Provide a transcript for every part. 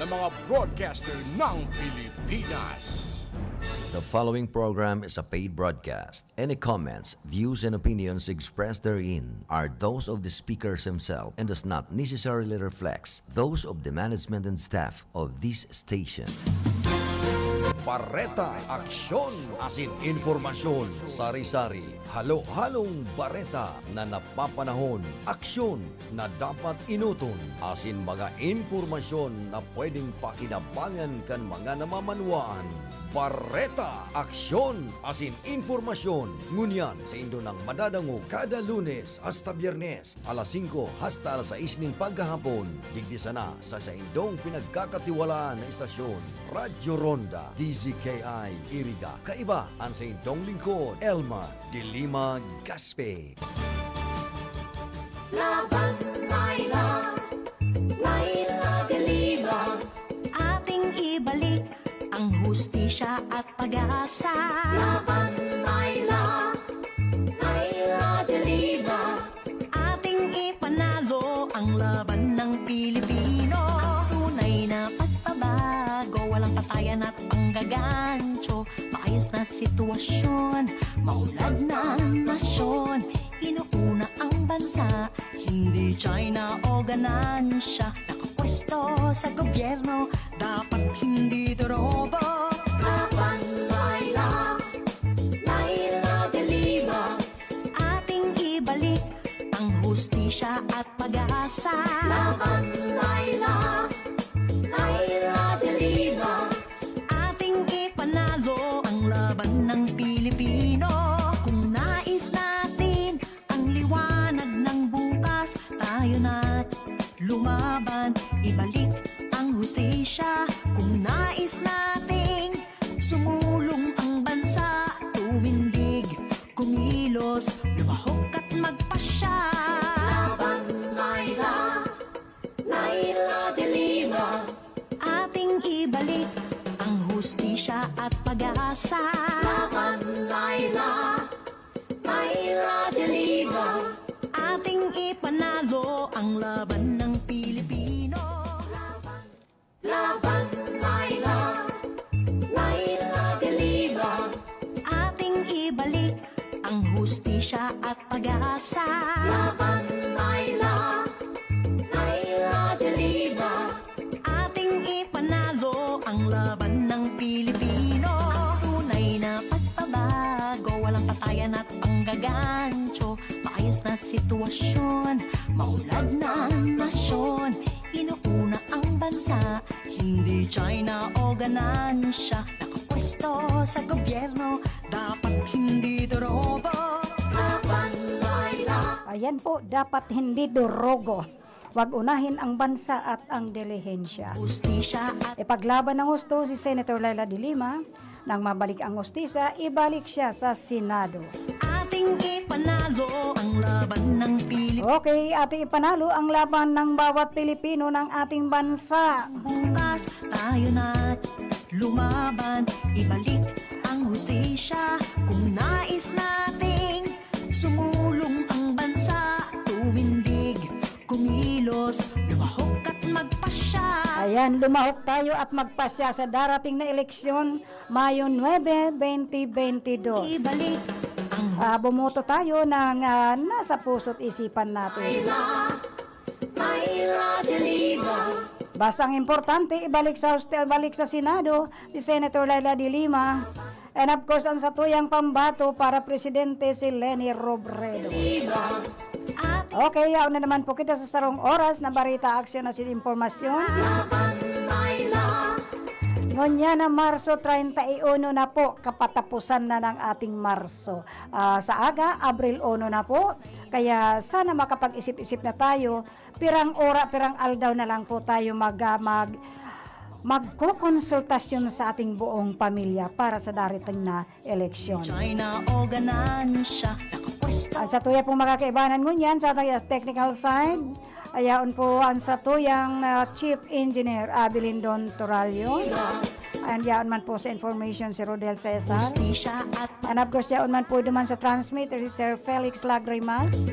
ng mga broadcaster ng Pilipinas. The following program is a paid broadcast. Any comments, views, and opinions expressed therein are those of the speakers himself and does not necessarily reflect those of the management and staff of this station. Bareta, aksyon, asin informasyon, sari-sari, halo-halong bareta na napapanahon, aksyon na dapat inuton, asin mga informasyon na pwedeng pakinabangan kan mga namamanwaan. Bareta, aksyon, asin informasyon. Ngunyan sa indo ng madadango kada Lunes hasta Biyernes, alas 5 hasta alas 6 ng paghahapon. Digdi sana sa indong pinagkakatiwalaan na istasyon, Radyo Ronda, DZKI, Iriga. Kaiba ang sa indong lingkod, Elma de Lima Gaspe. Laban, Laila, Laila de Lima. Ating ibalik ang hustisya at pag-asa. Laban, Laila, Laila de Lima. Ating ipanalo ang laban ng Pilipino. Tunay na pagbabago, walang patayan at panggagancho. Maayos na sitwasyon, maulad na nasyon. Inuuna ang bansa, hindi China o ganansya. Nakapwesto sa gobyerno, dapat hindi dorobo. Laban, Laila, Laila de Lima. Ating ibalik ang hustisya at pag-asa. Laban, Laila, Laila de Lima. Ating ipanalo ang laban ng Pilipino. Kung nais natin ang liwanag ng bukas, tayo na't lumaban, ibalik ang hustisya. Kung nais nating sumulong ang bansa, tumindig, kumilos, lumahok at magpasya. Laban, Laila, Laila de Lima. Ating ibalik ang hustisya at pag-asa. Laban, Laila, Laila de Lima. Ating ipanalo ang laban ng Pilipino. Laban, Laila, Laila de Lima. Ating ibalik ang hustisya at pag-asa. Laban, Laila, Laila de Lima. Ating ipanalo ang laban ng Pilipino. Tunay na pagbabago, walang patayan at panggagancho. Maayos na sitwasyon, maulad na nasyon. Inuuna ang bansa, hindi China o ganansya. Nakapwesto sa gobyerno, dapat hindi dorobo. Laban, Laila. Ayan po, dapat hindi durogo. Huwag unahin ang bansa at ang dilihensya. Hustisya at Ipaglaban ng husto si Senator Laila de Lima. Nang mabalik ang hustisya, ibalik siya sa Senado. ating ipanalo ang laban ng Pilipinas. Okay, ating ipanalo ang laban ng bawat Pilipino ng ating bansa. Bukas tayo na't lumaban, ibalik ang hustisya. Kung nais nating sumulong ang bansa, tumindig, kumilos, lumahok at magpasya. Ayan, lumahok tayo at magpasya sa darating na eleksyon, Mayo 9, 2022. Ibalik ang Bumoto tayo ng nasa puso't isipan natin. Laila de Lima. Basta ang importante, ibalik sa Senado si Senator Laila de Lima. And of course, ang satuyang pambato para presidente si Leni Robredo. At Okay, yaw na naman po kita sa sarong oras na barita, aksyon na informasyon. laban Laila. Ngonya na Marso 31 na po, kapatapusan na ng ating Marso. Sa aga, Abril 1 na po. Kaya sana makapag-isip-isip na tayo. Pirang aldaw na lang po tayo magkukonsultasyon sa ating buong pamilya para sa darating na eleksyon. China o ganansya, nakapwesto. Sa tuya pong makakaibanan ngunyan sa technical side, ayaon po ang sa tuyang Chief Engineer Abilindon Toralio. And yaon man po sa information si Rodel Cesar. Hustisya at And of course, yaon man po duman sa transmitter si Sir Felix Lagrimas.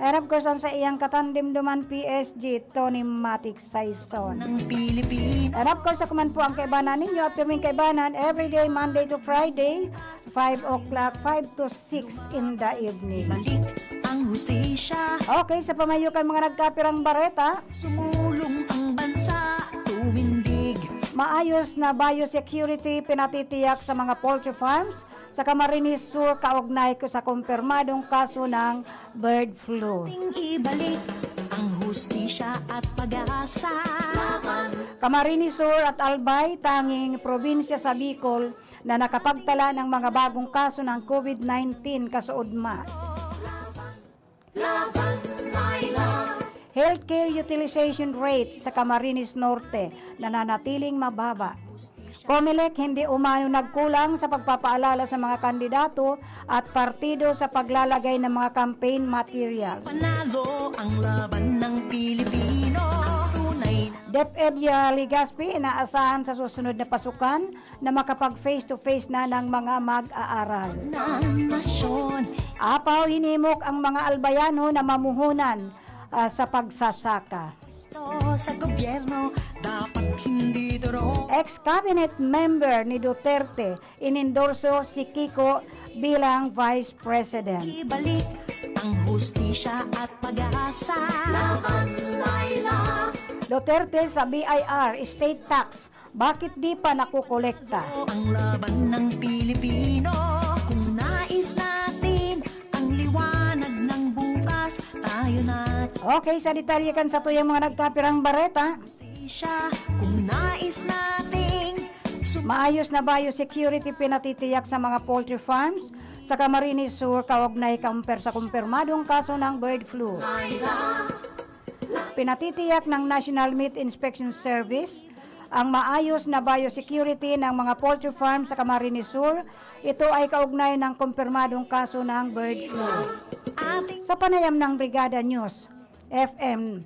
And of course, ang sa iyang katandim duman PSG, Tony Matic Saison. ng Pilipino. And of course, ako man po ang kaibanan ninyo at kaming kaibanan every day, Monday to Friday, 5 o'clock, 5 to 6 in the evening. Balik ang hustisya, Okay, sa pamayukan mga nagkapirang bareta, sumulong ang bansa, tumindig. maayos na biosecurity pinatitiyak sa mga poultry farms sa Camarines Sur kaugnay ko sa kumpirmadong kaso ng bird flu. Ting ibalik ang hustisya at pag-asa. Camarines Sur at Albay, tanging probinsya sa Bicol na nakapagtala ng mga bagong kaso ng COVID-19 kasuodma. Healthcare utilization rate sa Camarines Norte nananatiling mababa. COMELEC hindi umano nagkulang sa pagpapaalala sa mga kandidato at partido sa paglalagay ng mga campaign materials. Panalo ang laban ng Pilipino. Tunay DepEd Legazpi inaasahan sa susunod na pasukan na makapag face-to-face na ng mga mag-aaral. na nasyon. Apaw hinimok ang mga albayano na mamuhunan sa pagsasaka. Ito sa gobyerno, dapat hindi durog. Ex-cabinet member ni Duterte inendorso si Kiko bilang Vice President. Ibalik ang hustisya at pag-asa. Duterte sa BIR, state tax, bakit di pa nakukolekta? Ang laban ng Pilipino. Kung nais natin ang liwanag ng bukas, tayo na Okay, sa detalye kan sa tuyang mga nagkapirang bareta, hustisya. Kung nais nating maayos na biosecurity pinatitiyak sa mga poultry farms sa Camarines Sur kaugnay sa kumpirmadong kaso ng bird flu. Pinatitiyak ng National Meat Inspection Service ang maayos na biosecurity ng mga poultry farms sa Camarines Sur. Ito ay kaugnay ng kumpirmadong kaso ng bird flu. ating Sa panayam ng Brigada News FM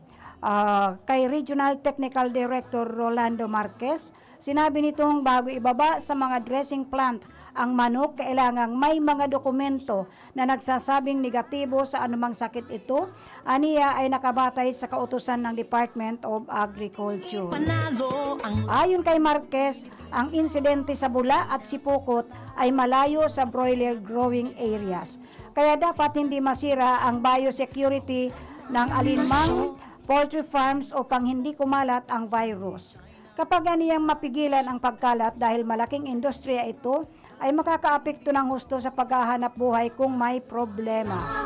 kay Regional Technical Director Rolando Marquez, sinabi nitong bago ibaba sa mga dressing plant ang manok, kailangang may mga dokumento na nagsasabing negatibo sa anumang sakit ito. Aniya ay nakabatay sa kautusan ng Department of Agriculture. panalo ang Ayon kay Marquez, ang insidente sa Bula at Sipokot ay malayo sa broiler growing areas. Kaya dapat hindi masira ang biosecurity ng alinmang poultry farms upang hindi kumalat ang virus. Kapag ganiyang mapigilan ang pagkalat dahil malaking industriya ito, ay makakaapekto ng husto sa paghahanap buhay kung may problema.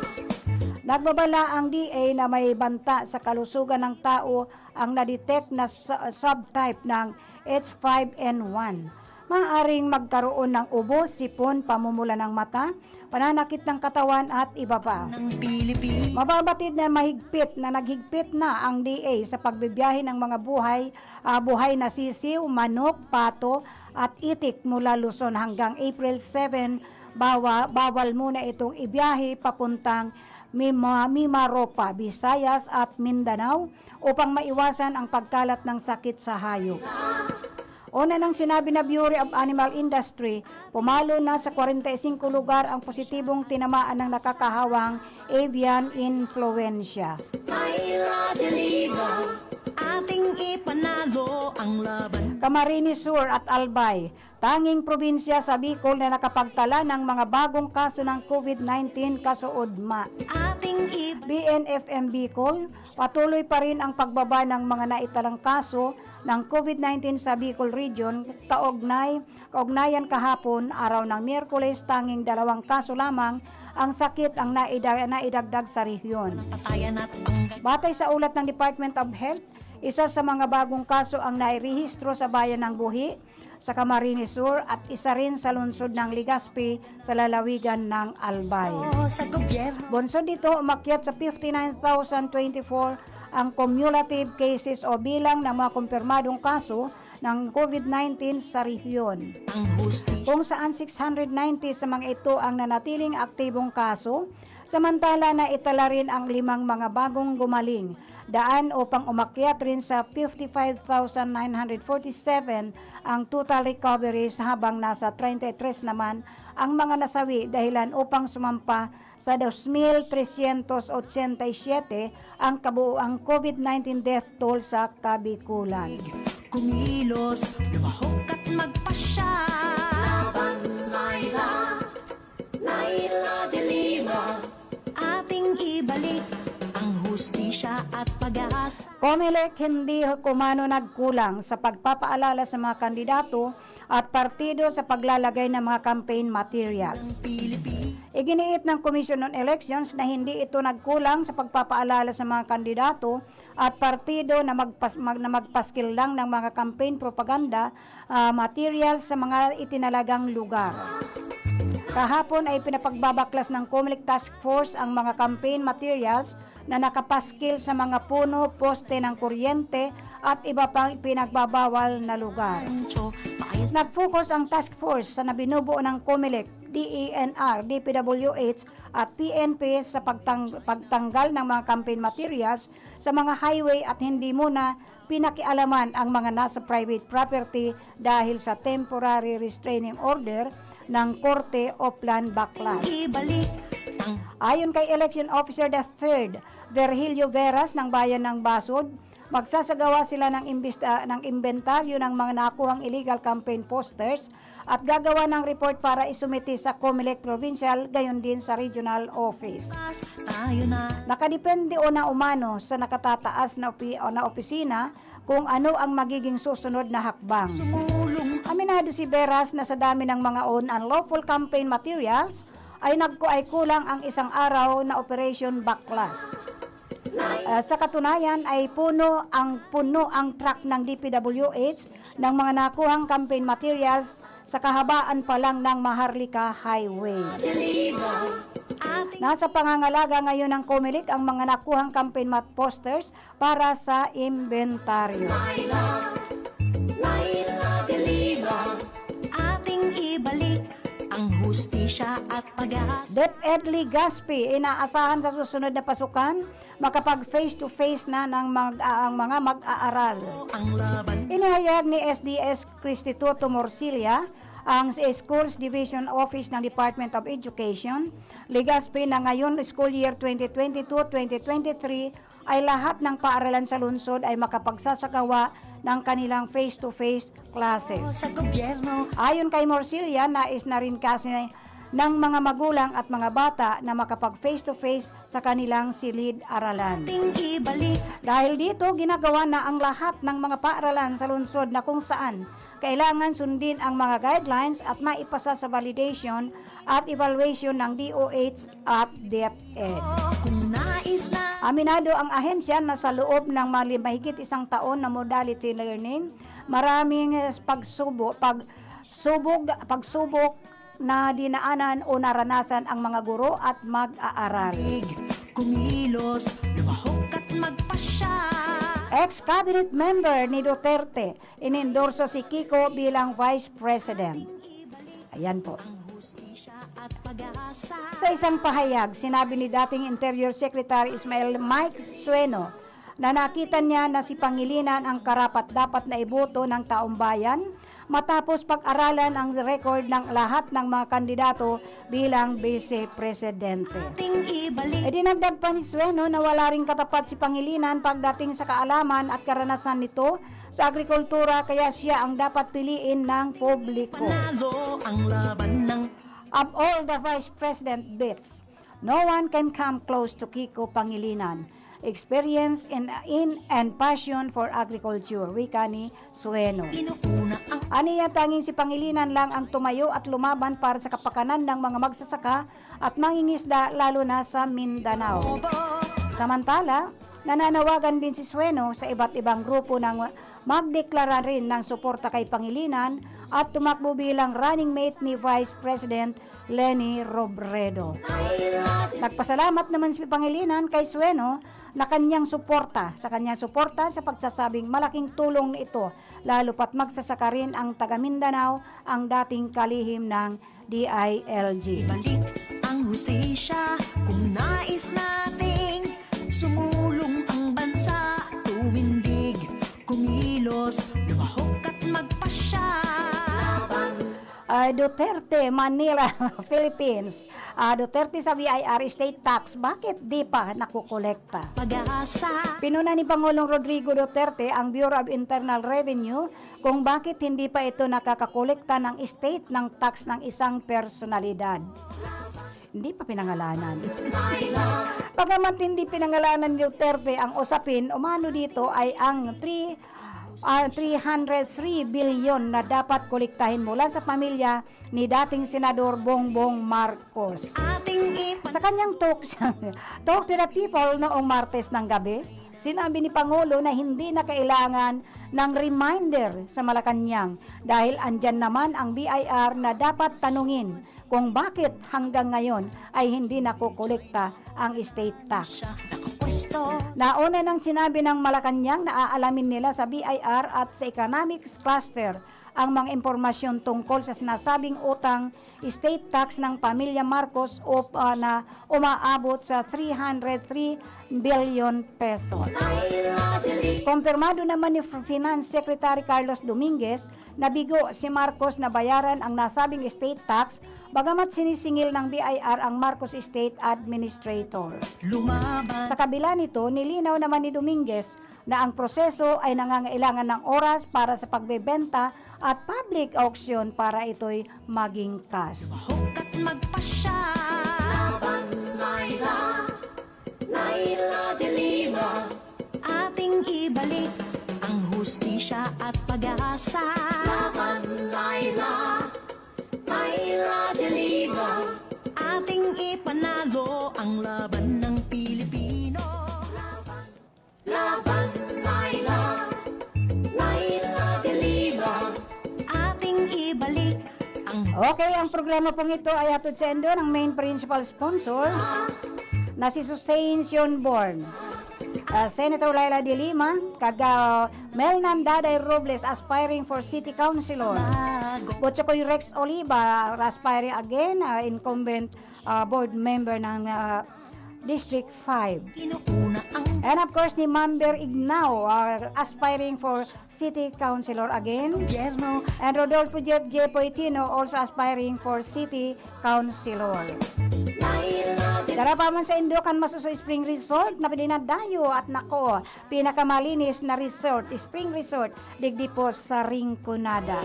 Nagbabala ang DA na may banta sa kalusugan ng tao ang nadetect na subtype ng H5N1. Maaaring magkaroon ng ubo, sipon, pamumula ng mata, pananakit ng katawan at iba pa. ng Pilipino. Mababatid na naghigpit na ang DA sa pagbibiyahe ng mga buhay na sisiw, manok, pato at itik mula Luzon hanggang April 7. Bawal muna itong ibiyahe papuntang Mimaropa, Visayas at Mindanao upang maiwasan ang pagkalat ng sakit sa hayop. Una nang sinabi na Bureau of Animal Industry, pumalo na sa 45 lugar ang positibong tinamaan ng nakakahawang avian influenza. Ating ipanalo ang laban. Camarines Sur at Albay, tanging probinsya sa Bicol na nakapagtala ng mga bagong kaso ng COVID-19 kasuodma. Ating BNFM Bicol, patuloy pa rin ang pagbaba ng mga naitalang kaso ng COVID-19 sa Bicol Region. Kaugnayan kahapon, araw ng Miyerkules, tanging 2 kaso lamang ang sakit ang naidagdag sa rehiyon. patayan at panggat. Batay sa ulat ng Department of Health, isa sa mga bagong kaso ang nairehistro sa bayan ng Buhi sa Camarines Sur at isa rin sa lungsod ng Legazpi sa lalawigan ng Albay. Sa gobyerno. Bonsod dito, umakyat sa 59,024 ang cumulative cases o bilang ng mga kumpirmadong kaso ng COVID-19 sa rehiyon, kung saan 690 sa mga ito ang nanatiling aktibong kaso, samantala na itala rin ang 5 mga bagong gumaling, daan upang umakyat rin sa 55,947 ang total recoveries, habang nasa 33 naman ang mga nasawi dahilan upang sumampa sa 2,387 ang kabuuang COVID-19 death toll sa Kabikulan. Kumilos, lumahok at magpasya. Laban, Laila de Lima. Ating ibalik ang hustisya at pag-asa. COMELEC hindi kumano nagkulang sa pagpapaalala sa mga kandidato at partido sa paglalagay ng mga campaign materials. Iginiit ng Commission on Elections na hindi ito nagkulang sa pagpapaalala sa mga kandidato at partido na magpaskil lang ng mga campaign propaganda materials sa mga itinalagang lugar. Kahapon ay pinapagbabaklas ng COMELEC Task Force ang mga campaign materials na nakapaskil sa mga puno, poste ng kuryente at iba pang pinagbabawal na lugar. Nag-focus ang task force sa nabinubuo ng COMELEC, DENR, DPWH at PNP sa pagtanggal ng mga campaign materials sa mga highway at hindi muna pinakialaman ang mga nasa private property dahil sa temporary restraining order ng Korte o Plan Backlash. Ayon kay Election Officer the 3rd, Virgilio Veras ng Bayan ng Basod, magsasagawa sila ng inventaryo ng mga nakuhang illegal campaign posters at gagawa ng report para isumiti sa COMELEC Provincial, gayon din sa Regional Office. Nakadepende o na umano sa nakatataas na opisina kung ano ang magiging susunod na hakbang. Aminado si Veras na sa dami ng mga unlawful campaign materials ay kulang ang isang araw na Operation Backlash. Sa katunayan ay puno ang truck ng DPWH ng mga nakuhang campaign materials sa kahabaan pa lang ng Maharlika Highway. Nasa pangangalaga ngayon ng COMELEC ang mga nakuhang campaign posters para sa inventaryo. Ating ibalik ang hustisya at pag-asa. DepEd Legazpi, inaasahan sa susunod na pasukan makapag face-to-face na ng ang mga mag-aaral. Inihayag ni SDS Cristituto Morcilla, ang Schools Division Office ng Department of Education, Legazpi, na ngayon school year 2022-2023 ay lahat ng paaralan sa lungsod ay makapagsasagawa ng kanilang face-to-face classes. Sa gobyerno, ayon kay Morcilla, nais na rin kasi ng mga magulang at mga bata na makapag face-to-face sa kanilang silid-aralan. ating ibalik Dahil dito, ginagawa na ang lahat ng mga paaralan sa lungsod na kung saan kailangan sundin ang mga guidelines at maipasa sa validation at evaluation ng DOH at DepEd. kung nais na Aminado ang ahensya na sa loob ng mahigit isang taon na modality learning, maraming pagsubok na dinaanan o naranasan ang mga guro at mag-aaral. kumilos, lumahok at magpasya. Ex-cabinet member ni Duterte, inendorso si Kiko bilang Vice President. Ayan po. Hustisya at pag-asa. Sa isang pahayag, sinabi ni dating Interior Secretary Ismael Mike Sueno na nakita niya na si Pangilinan ang karapat-dapat na iboto ng taong bayan matapos pag-aralan ang record ng lahat ng mga kandidato bilang Vice Presidente. Ating ibalik Dinagdag pa ni Sueno na wala ring katapat si Pangilinan pagdating sa kaalaman at karanasan nito sa agrikultura, kaya siya ang dapat piliin ng publiko. panalo ang laban ng Of all the Vice President bids, no one can come close to Kiko Pangilinan. Experience and passion for agriculture, wika ni Sueno. inuuna ang Aniya tanging si Pangilinan lang ang tumayo at lumaban para sa kapakanan ng mga magsasaka at mangingisda lalo na sa Mindanao. Samantala, nananawagan din si Sueno sa iba't ibang grupo ng magdeklara rin ng suporta kay Pangilinan at tumakbo bilang running mate ni Vice President Leni Robredo. Nagpasalamat naman si Pangilinan kay Sueno sa kanyang suporta sa pagsasabing malaking tulong ito, lalo pat magsasaka rin ang taga Mindanao ang dating kalihim ng DILG. Balik ang hustisya kung nais nating sumulong ang bansa, tumindig, kumilos, lumahok at magpasya. Duterte, Manila, Philippines. Duterte sa BIR estate tax, bakit di pa nakukolekta? Pag-asa, Pinuna ni Pangulong Rodrigo Duterte ang Bureau of Internal Revenue kung bakit hindi pa ito nakakakolekta ng estate ng tax ng isang personalidad. Hindi pa pinangalanan. Pagamat hindi pinangalanan ni Duterte ang usapin, umano dito ay ang 303 billion na dapat kolektahin mula sa pamilya ni dating Senador Bongbong Marcos. ating Sa kanyang talk to the people noong Martes ng gabi, sinabi ni Pangulo na hindi na kailangan ng reminder sa Malacanang dahil andyan naman ang BIR na dapat tanungin kung bakit hanggang ngayon ay hindi nakukolekta ang estate tax. nakapwesto. Nauna nang sinabi ng Malacanang na aalamin nila sa BIR at sa economics cluster ang mga impormasyon tungkol sa sinasabing utang estate tax ng pamilya Marcos na umaabot sa 303 billion pesos. Kumpirmado naman ni Finance Secretary Carlos Dominguez na bigo si Marcos na bayaran ang nasabing estate tax bagamat sinisingil ng BIR ang Marcos Estate Administrator. Lumaban, Sa kabila nito, nilinaw naman ni Dominguez na ang proseso ay nangangailangan ng oras para sa pagbebenta at public auction para ito'y maging cash. lumahok at magpasya. Naila de Lima, ating ibalik ang hustisya at pag-asa. Naila de Lima, ating ipanalo ang laban ng Pilipino. Naila de Lima, ating ibalik ang Okay, ang programa pong ito ay hatid sa endo ng main principal sponsor na si Susain Sionborn, Senator Laila de Lima, Melnan Daday Robles aspiring for City Councilor, Botchokoy Rex Oliva aspiring again, incumbent board member ng District 5. inuuna ang And of course, ni Mamber Ignao, aspiring for City Councilor again. gobyerno. And Rodolfo Jepoy Tino, also aspiring for City Councilor. Darapaman sa Indokan Masuso Spring Resort na pinadayo at nako, pinakamalinis na resort, Spring Resort, digdi po sa Rinconada.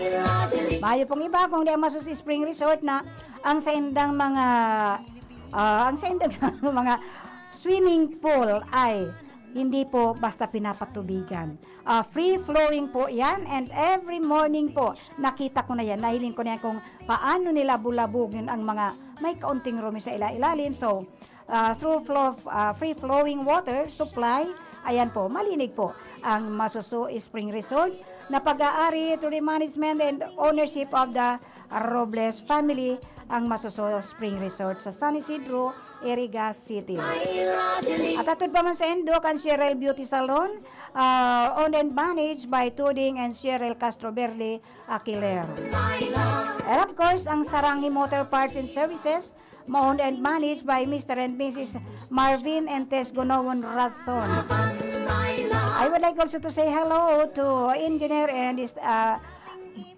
Mayo pong iba kung di ang Masuso Spring Resort na ang sa indang mga mga swimming pool ay hindi po basta pinapatubigan. Free-flowing po yan and every morning po nakita ko na yan, nahiling ko na yan kung paano nila bulabugin ang mga may kaunting rumi sa ilalim. So, free-flowing water supply, ayan po, malinig po ang Masuso Spring Resort na pag-aari to the management and ownership of the Robles family ang Masuso Spring Resort sa San Isidro, Iriga City. At atod pa man sa Endo, kan Cheryl Beauty Salon, owned and managed by Tuding and Cheryl Castroverde Aquilero. And of course, ang Sarangi Motor Parts and Services, owned and managed by Mr. and Mrs. Marvin and Tess Gonowon Rason. I would like also to say hello to engineer and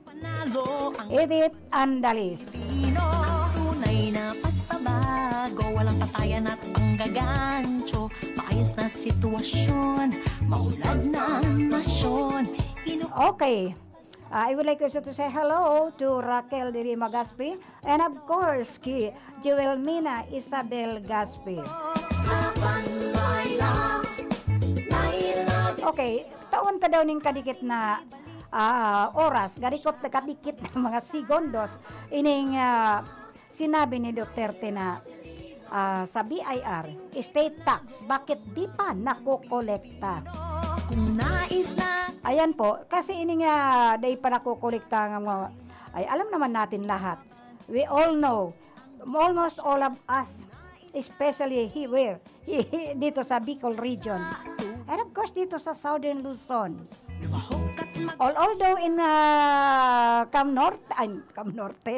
Panalo ang Edith Andalis. Pino. Tunay na pagbabago, walang patayan at panggagancho. Maayos na sitwasyon, maulad ng nasyon. Okay. I would like also to say hello to Raquel de Rima Gaspi and of course kay Joelmina Isabel Gaspi. Okay, taon ta daw ning kadikit na oras, kadikit na mga segundos ining sinabi ni Duterte na sa BIR, estate tax, bakit di pa nakokolekta? Kung nais na Ayan po, kasi ini nga day pa nakukolekta nga mga, ay alam naman natin lahat. We all know, almost all of us especially dito sa Bicol region. And of course, dito sa Southern Luzon. Although in Cam Norte,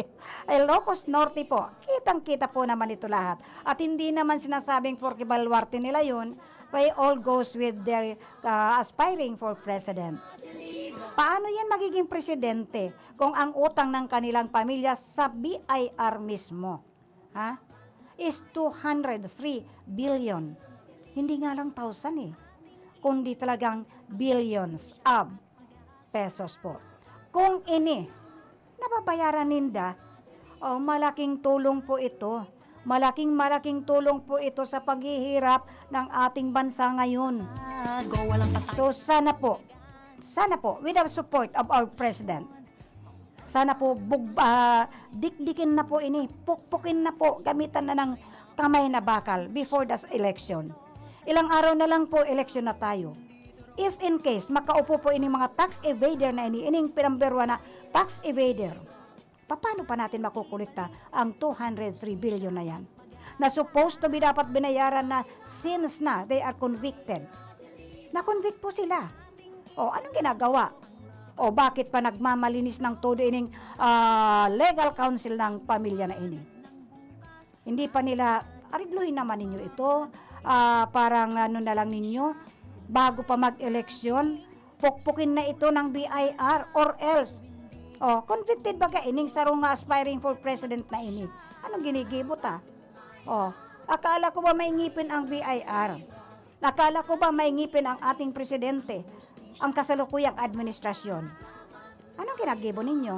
Ilocos Norte po, kitang-kita po naman ito lahat. At hindi naman sinasabing porque baluarte nila yun, they all goes with their aspiring for president. Paano yan magiging presidente kung ang utang ng kanilang pamilya sa BIR mismo is 203 billion. Hindi nga lang 1,000 kundi talagang billions of pesos po. Kung ini nababayaran ninda, malaking tulong po ito. Malaking tulong po ito sa paghihirap ng ating bansa ngayon. So sana po, with the support of our President, sana po dikdikin na po ini, pukpukin na po, gamitan na ng kamay na bakal before the election. Ilang araw na lang po election na tayo. If in case makaupo po ini mga tax evader na ining pinamberwa na tax evader, paano pa natin makukulikta ang 203 billion na yan? Na supposed to be dapat binayaran na since na they are convicted. Na-convict po sila. Anong ginagawa? Bakit pa nagmamalinis ng todo ining legal counsel ng pamilya na ini? Hindi pa nila, arigluhin naman ninyo ito, parang na lang ninyo, bago pa mag-eleksyon, pukpukin na ito ng BIR or else. Convicted ba ka ining sarong aspiring for president na ini? Anong ginigibot akala ko ba maingipin ang BIR? Akala ko ba maingipin ang ating presidente, ang kasalukuyang administrasyon? Anong ginagawa ninyo?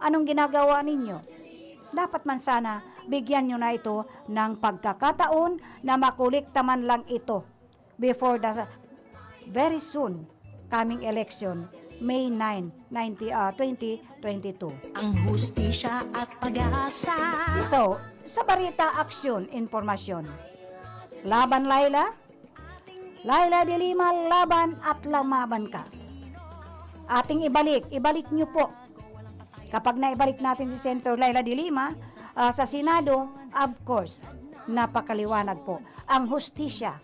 Anong ginagawa ninyo? Dapat man sana bigyan nyo na ito ng pagkakataon na makulikta man lang ito before the very soon coming election, May 9, 2022. Ang hustisya at pag-asa. So, sa Balita Aksyon, Informasyon. Laban Laila de Lima, laban at lamaban ka. Ating ibalik nyo po. Kapag naibalik natin si Senator Laila de Lima sa Senado, of course, napakaliwanag po. Ang hustisya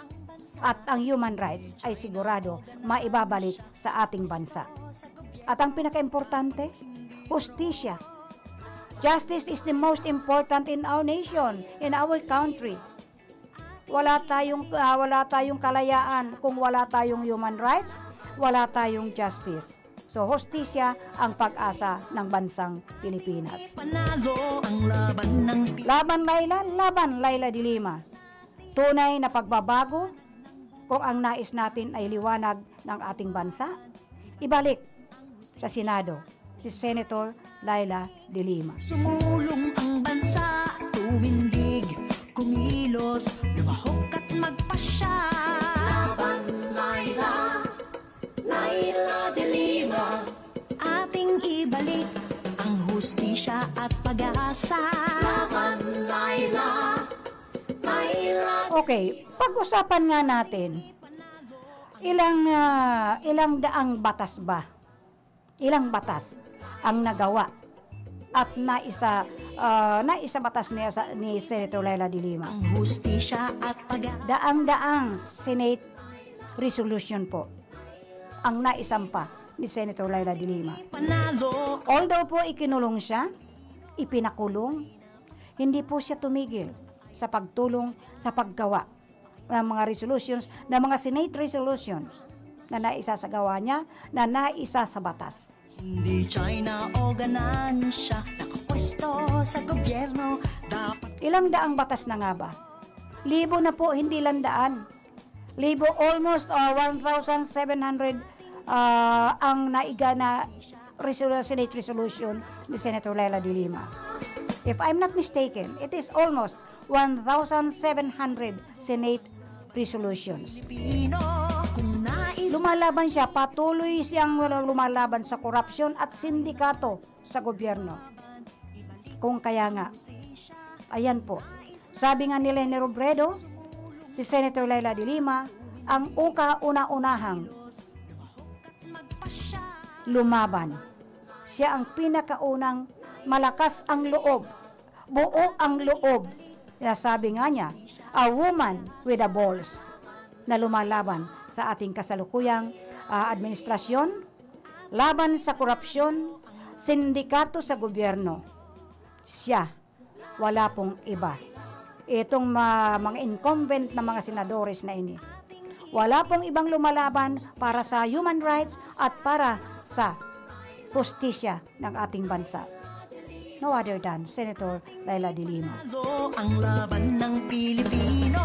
at ang human rights ay sigurado maibabalik sa ating bansa. At ang pinaka-importante, hustisya. Justice is the most important in our nation, in our country. Wala tayong kalayaan kung wala tayong human rights, wala tayong justice. So, hustisya ang pag-asa ng bansang Pilipinas. Panalo ang laban ng Laban Laila de Lima. Tunay na pagbabago kung ang nais natin ay liwanag ng ating bansa. Ibalik sa Senado si Senator Laila de Lima. Sumulong ang bansa, tumindig, kumilos, lumahok at magpasya. Laban Laila, Laila de Lima. Ating ibalik ang hustisya at pag-asa. Laban Laila, Laila. Okay, pag-usapan nga natin, ilang daang batas ba? Ilang batas ang nagawa at naisa batas ni Senator Laila de Lima? Ang hustisya at pag-asa. Daang-daang Senate resolution po ang naisampa ni Senator Laila de Lima. Panalo. Although po ikinulong siya, ipinakulong, hindi po siya tumigil sa pagtulong sa paggawa ng mga resolutions, ng mga Senate resolutions na naisa sa gawa niya, na naisa sa batas. Hindi China o ganansya, nakapwesto sa gobyerno, dapat Ilang daang batas na nga ba? Libo na po, hindi lang daan. Libo, almost 1,700 ang naiga na Senate resolution ni Senator Laila de Lima. If I'm not mistaken, it is almost 1,700 Senate resolutions. Pilipino, kung nais Lumalaban siya, patuloy siyang lumalaban sa korupsyon at sindikato sa gobyerno. Kung kaya nga, ayan po, sabi nga ni Leni Robredo, si Senator Laila de Lima, ang una-unahang lumaban. Siya ang pinakaunang malakas ang loob, buo ang loob Sabi nga niya, a woman with a balls na lumalaban sa ating kasalukuyang administrasyon, laban sa korupsyon, sindikato sa gobyerno. Siya, wala pong iba. Itong mga incumbent na mga senadores na ini. Wala pong ibang lumalaban para sa human rights at para sa hustisya ng ating bansa. No other than Senator Laila de Lima. Ang laban ng Pilipino,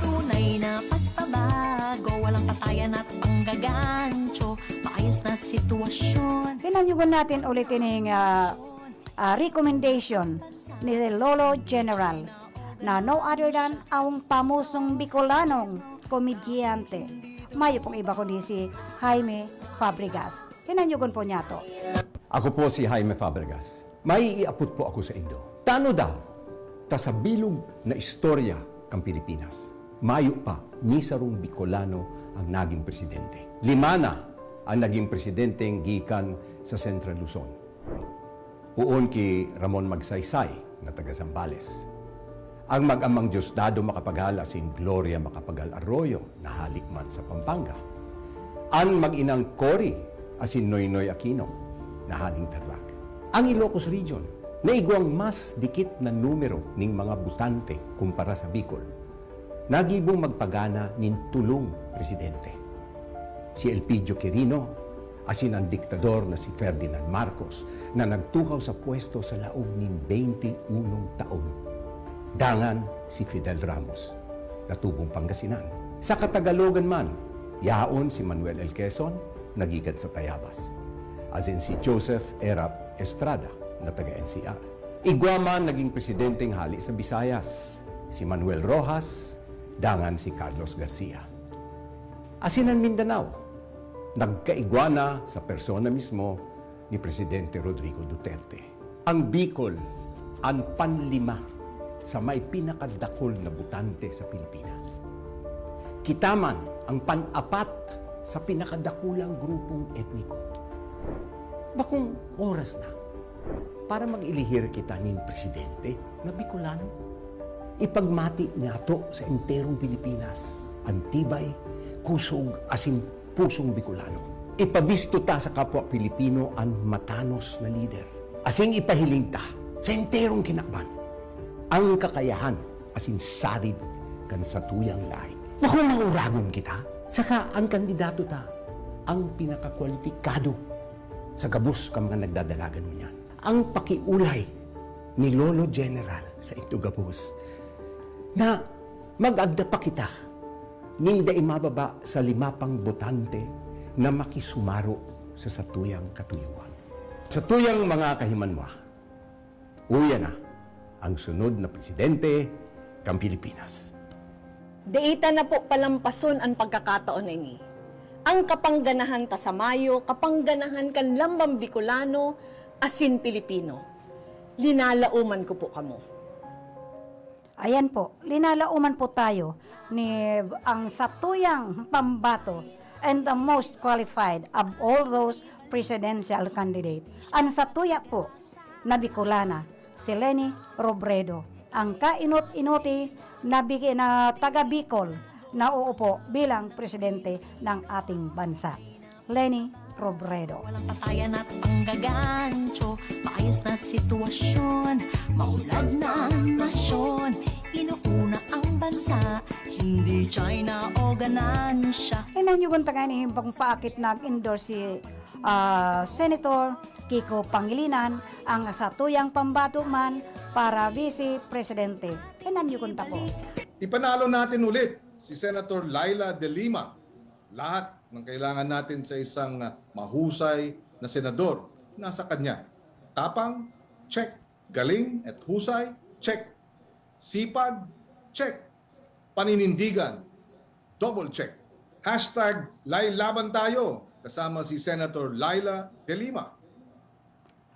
tunay na pagbabago, walang patayan at panggagancho, maayos na sitwasyon. Hinanyugan natin ulitin yung recommendation ni Lolo General na no other than ang pamusong Bicolanong komedyante. Mayo pong iba kundi si Jaime Fabregas. Hinanyugan po niya to. Ako po si Jaime Fabregas. May iapot po ako sa Indo. Tano daw, ta sa bilog na istorya kang Pilipinas. Mayo pa, ni sarong Bicolano ang naging presidente. 5 na ang naging presidenteng gikan sa Central Luzon. Puon ki Ramon Magsaysay na taga Zambales. Ang mag-amang Diosdado Macapagal asin Gloria Macapagal Arroyo na halik man sa Pampanga. Ang mag-inang Cory asin Noynoy Aquino na haling Tarlac. Ang Ilocos Region, naigwang mas dikit na numero ng mga butante kumpara sa Bicol, nagibong magpagana nin tulong presidente. Si Elpidio Quirino, asin ang diktador na si Ferdinand Marcos, na nagtukaw sa pwesto sa laog nin 21 taon. Dangan si Fidel Ramos, na tubong Pangasinan. Sa Katagalogan man, yaon si Manuel L. Quezon, nagigad sa Tayabas. Asin si Joseph Erap Estrada na taga-NCR. Igwaman naging presidenteng hali sa Visayas, si Manuel Rojas, dangan si Carlos Garcia. Asinan Mindanao, nagkaigwana sa persona mismo ni Presidente Rodrigo Duterte. Ang Bicol, ang panlima sa may pinakadakol na butante sa Pilipinas. Kitaman, ang pan-apat sa pinakadakulang grupong etniko. Bakong oras na para mag-ilihir kita ning presidente na Bicolano. Ipagmati niya to sa enterong Pilipinas. Antibay, kusog, asin pusong Bicolano. Ipabisto ta sa kapwa Pilipino ang matanos na lider. Asing ipahiling ta sa enterong kinakban ang kakayahan asin sarid kan sa tuyang lahi. Naku, mauragong kita. Saka ang kandidato ta, ang pinakakwalipikado sa gabos ka mga nagdadalagan mo niyan. Ang pakiulay ni Lolo General sa ito gabos na mag-agda pa kita ning da imababa sa 5 pang botante na makisumaro sa satuyang katuyuan. Sa tuyang mga kahimanwa, uya na ang sunod na presidente kang Pilipinas. Deita na po palampason ang pagkakataon ini. Ang kapangganahan ta sa Mayo, kapangganahan kan lambang Bicolano, asin Pilipino. Linalauman ko po kamo. Ayan po, linalauman po tayo ni ang satuyang pambato and the most qualified of all those presidential candidates. Ang satuya po na Bicolana, si Leni Robredo, ang kainot-inuti na taga Bicol na uupo bilang presidente ng ating bansa. Leni Robredo. Walang patayan at panggagancho, maayos na sitwasyon, maulad na nasyon, inuuna ang bansa, hindi China o ganansya. Hinanyugan taga ni himbang paakit nag-endorse si Senator Kiko Pangilinan ang satuyang pambato man para vice presidente. Hinanyugan ta po. Ipanalo natin ulit si Senator Laila de Lima. Lahat ng kailangan natin sa isang mahusay na senador, nasa kanya. Tapang, check. Galing at husay, check. Sipag, check. Paninindigan, double check. Hashtag Lailaban tayo, kasama si Senator Laila de Lima.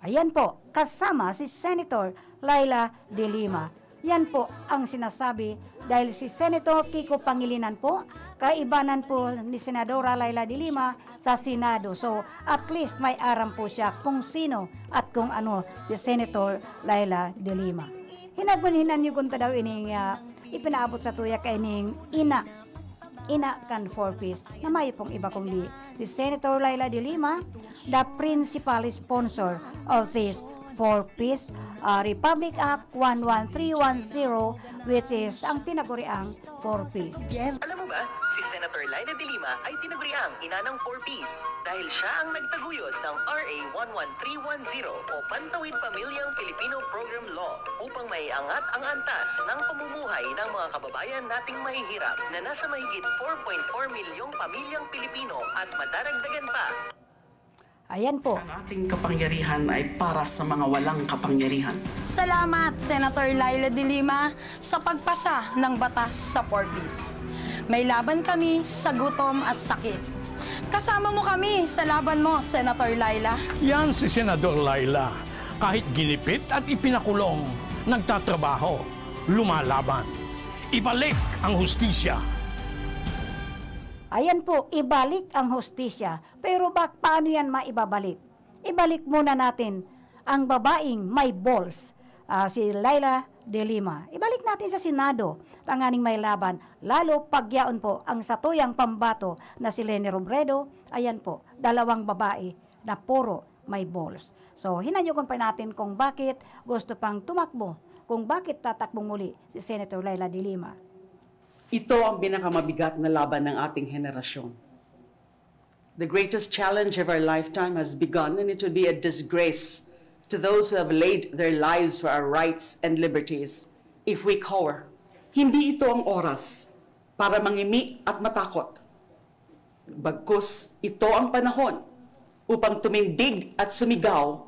Ayan po, kasama si Senator Laila de Lima. Yan po ang sinasabi dahil si Senator Kiko Pangilinan po, kaibanan po ni Senadora Laila de Lima sa Senado. So, at least may aram po siya kung sino at kung ano si Senator Laila de Lima. Hinagunin niyo kung daw ining ipinaabot sa tuya kay ining ina kan 4-piece na may pong iba kundi si Senator Laila de Lima, the principal sponsor of this 4-piece Republic Act 11310, which is ang tinaguriang 4-piece. Alam mo ba, si Senator Laila de Lima ay tinaguriang ina ng 4-piece dahil siya ang nagtaguyod ng RA 11310 o Pantawid Pamilyang Pilipino Program Law upang maiangat ang antas ng pamumuhay ng mga kababayan nating mahihirap na nasa mahigit 4.4 milyong pamilyang Pilipino at madaragdagan pa. Ayan po. Ang ating kapangyarihan ay para sa mga walang kapangyarihan. Salamat, Senator Laila de Lima, sa pagpasa ng batas sa 4-piece. May laban kami sa gutom at sakit. Kasama mo kami sa laban mo, Senator Laila. Yan si Senador Laila. Kahit ginipit at ipinakulong, nagtatrabaho, lumalaban. Ibalik ang hustisya. Ayan po, ibalik ang hustisya. Pero paano yan maibabalik? Ibalik muna natin ang babaeng may balls, si Laila de Lima. Ibalik natin sa Senado, tanganing may laban. Lalo pagyaon po ang satuyang pambato na si Leni Robredo. Ayan po, dalawang babae na puro may balls. So, hinanyugon pa natin kung bakit gusto pang tumakbo, kung bakit tatakbong muli si Senator Laila de Lima. Ito ang pinakamabigat na laban ng ating henerasyon. The greatest challenge of our lifetime has begun, and it would be a disgrace to those who have laid their lives for our rights and liberties if we cower. Hindi ito ang oras para mangimi at matakot. Bagkus, ito ang panahon upang tumindig at sumigaw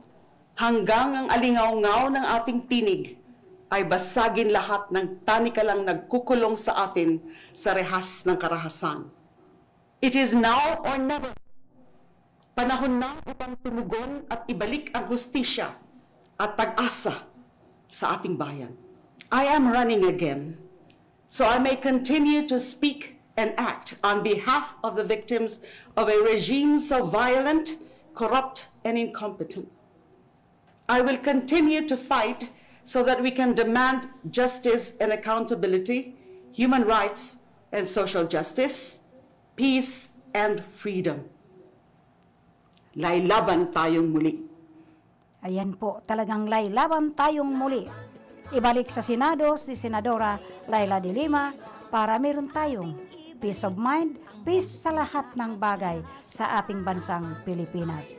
hanggang ang alingaw-ngaw ng ating tinig ay basagin lahat ng tanikalang nagkukulong sa atin sa rehas ng karahasan. It is now or never. Panahon na upang tumugon at ibalik ang hustisya at pag-asa sa ating bayan. I am running again, so I may continue to speak and act on behalf of the victims of a regime so violent, corrupt, and incompetent. I will continue to fight so that we can demand justice and accountability, human rights and social justice, peace and freedom. Laylaban tayong muli. Ayan po, talagang laylaban tayong muli. Ibalik sa Senado si Senadora Laila de Lima para meron tayong peace of mind, peace sa lahat ng bagay sa ating bansang Pilipinas.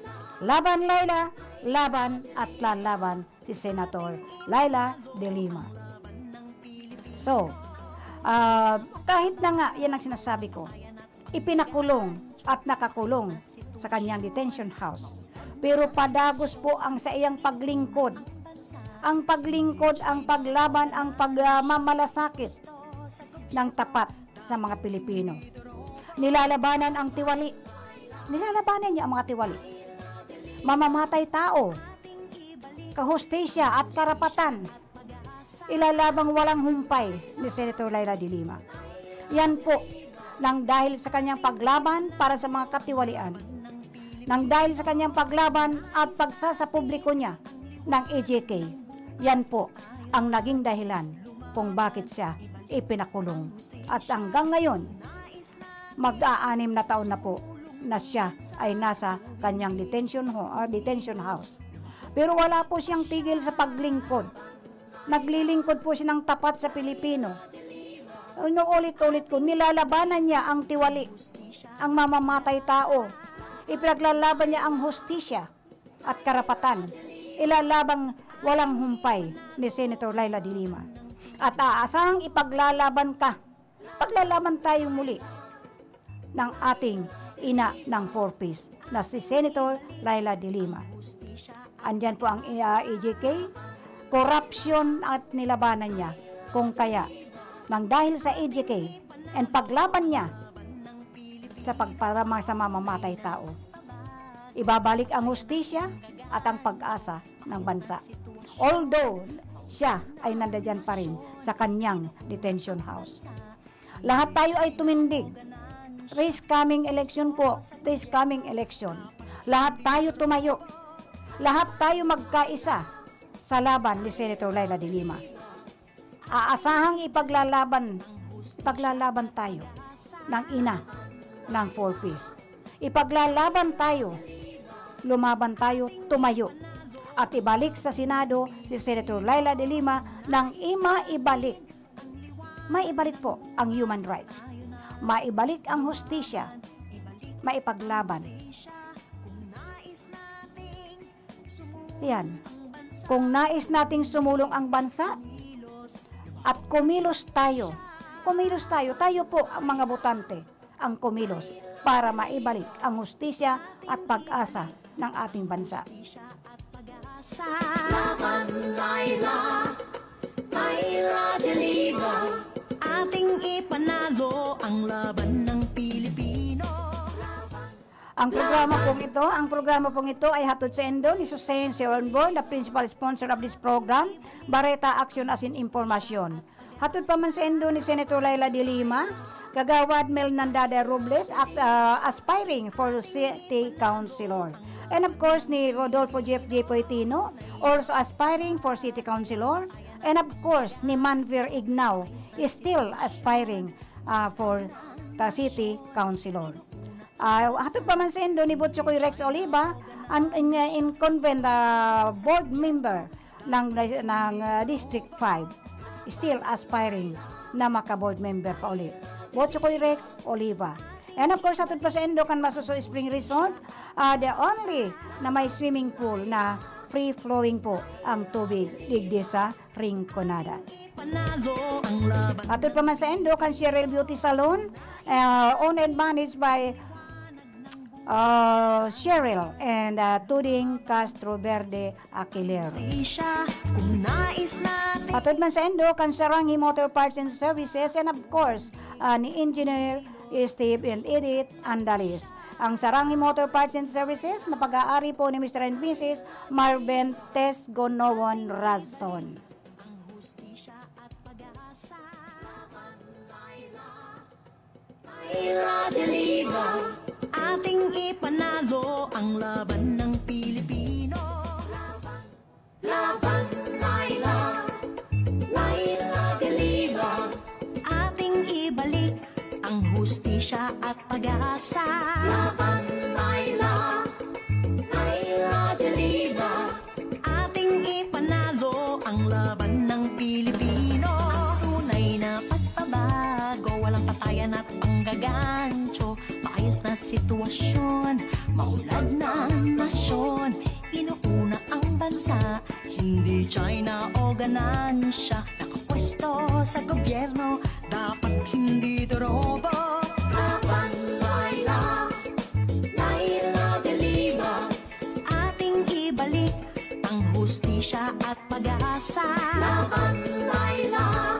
Laban Laila, laban at lalaban si Senator Laila de Lima. So, kahit na nga, yan ang sinasabi ko, ipinakulong at nakakulong sa kanyang detention house. Pero padagos po ang sa iyang paglingkod. Ang paglingkod, ang paglaban, ang pagmamalasakit ng tapat sa mga Pilipino. Nilalabanan ang tiwali. Nilalabanan niya ang mga tiwali. Mamamatay tao, kahustisya at karapatan, ilalabang walang humpay ni Senator Laila de Lima. Yan po, nang dahil sa kanyang paglaban para sa mga katiwalian, nang dahil sa kanyang paglaban at pagsasapubliko niya ng EJK, yan po ang naging dahilan kung bakit siya ipinakulong. At hanggang ngayon, mag-aanim na taon na po na siya ay nasa kanyang detention house. Pero wala po siyang tigil sa paglingkod. Naglilingkod po siya ng tapat sa Pilipino. Ulit-ulit ko, nilalabanan niya ang tiwali, ang mamamatay tao. Ipinaglalaban niya ang hustisya at karapatan. Ilalabang walang humpay ni Senator Laila de Lima. At aasahang ipaglalaban ka. Paglalaban tayo muli ng ating ina ng 4-piece na si Senator Laila de Lima. Andyan po ang EJK, corruption at nilabanan niya. Kung kaya, nang dahil sa EJK and paglaban niya sa pagparama sa mamamatay tao, ibabalik ang hustisya at ang pag-asa ng bansa. Although, siya ay nandiyan pa rin sa kanyang detention house. Lahat tayo ay tumindig this coming election po, this coming election, lahat tayo tumayo, lahat tayo magkaisa sa laban ni Senator Laila de Lima. Aasahang ipaglalaban tayo ng ina ng 4Ps. Ipaglalaban tayo, lumaban tayo, tumayo, at ibalik sa Senado si Senator Laila de Lima nang maibalik po ang human rights, maibalik ang hustisya, maipaglaban. Yan. Kung nais nating sumulong ang bansa at kumilos tayo, tayo po ang mga botante ang kumilos para maibalik ang hustisya at pag-asa ng ating bansa. Laban Laila, Laila de Lima, ating ipanalo ang laban ng Pilipino. Ang programa pong ito ay hatod sa inyo ni Susan Serenborn, the principal sponsor of this program, Bareta Action as in Informasyon. Hatod pa man sa inyo ni Senator Laila de Lima, Kagawad Mel Nandada Robles, aspiring for City Councilor. And of course, ni Rodolfo Jeff J. Poitino, also aspiring for City Councilor. And of course, ni Manvir Ignao, is still aspiring for the City Councilor. Hatod pa man sa inyo ni Butchokoy Rex Oliva, incumbent board member ng District 5, still aspiring na maka-board member pa ulit. Butchokoy Rex Oliva. And of course, hatod pa sa inyo kan Masuso Spring Resort, the only na may swimming pool na free-flowing po ang tubig digdi sa Rinconada. Hatod pa man sa inyo kan Cheryl Beauty Salon, owned and managed by Cheryl and Tuding Castro Verde Aquilero. Hatod man sa inyo kan Sarangi Motor Parts and Services, and of course, ni Engineer Steve and Edith Andalis. Ang Sarangi Motor Parts and Services na pag-aari po ni Mr. and Mrs. Marvin Tess Gonowon Razon. Laila de Lima, ating ipanalo ang laban ng Pilipino. Laban Laila, Laila de Lima, ating ibalik ang hustisya at pag-asa. Laban Laila, Laila de Lima, ating ipanalo ang laban ng Pilipino. Tunay na pagbabago, walang patayan at panggagancho, maayos na sitwasyon, maulad ng nasyon, inuuna ang bansa, hindi China o ganansya, nakapwesto sa gobyerno, dapat hindi dorobo. Laban Laila, Laila de Lima, ating ibalik ang hustisya at pag-asa. Laban Laila,